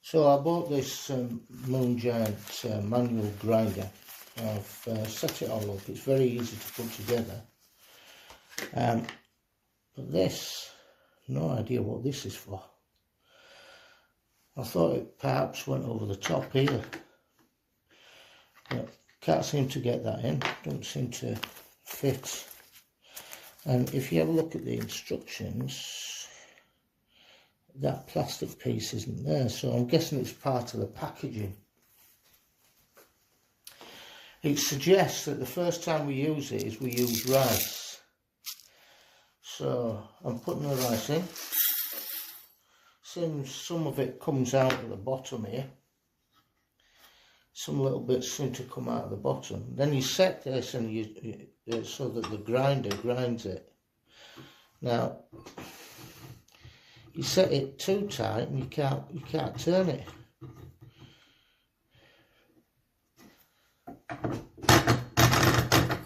So I bought this Moongiant manual grinder. I've set it all up. It's very easy to put together. But this, no idea what this is for. I thought it perhaps went over the top here. But can't seem to get that in. Don't seem to fit. And if you have a look at the instructions, that plastic piece isn't there, so I'm guessing it's part of the packaging. It suggests that the first time we use it is we use rice. So I'm putting the rice in. Seems some of it comes out at the bottom here. Some little bits seem to come out at the bottom. Then you set this and so that the grinder grinds it. Now you set it too tight and you can't turn it.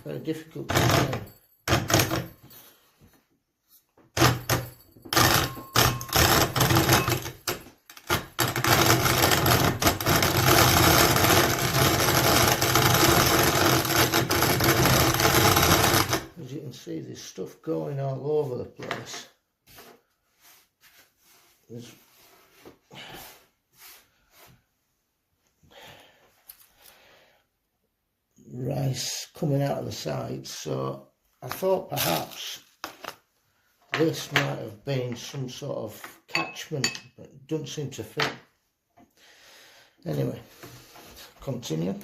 Very difficult to turn. As you can see, there's stuff going all over the place. There's rice coming out of the sides, so I thought perhaps this might have been some sort of catchment, but it doesn't seem to fit. Anyway, continue.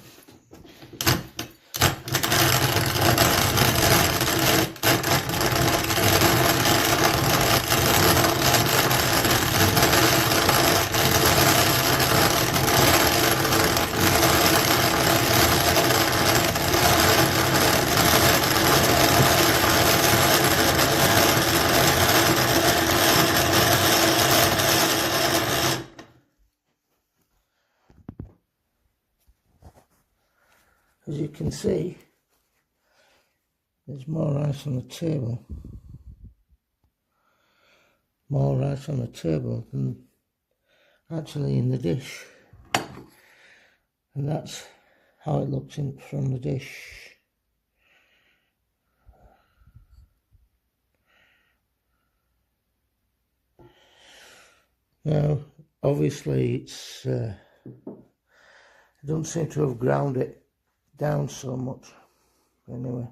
As you can see, there's more rice on the table. More rice on the table than actually in the dish. And that's how it looks from the dish. Now, obviously it's, I don't seem to have ground it down so much. Anyway.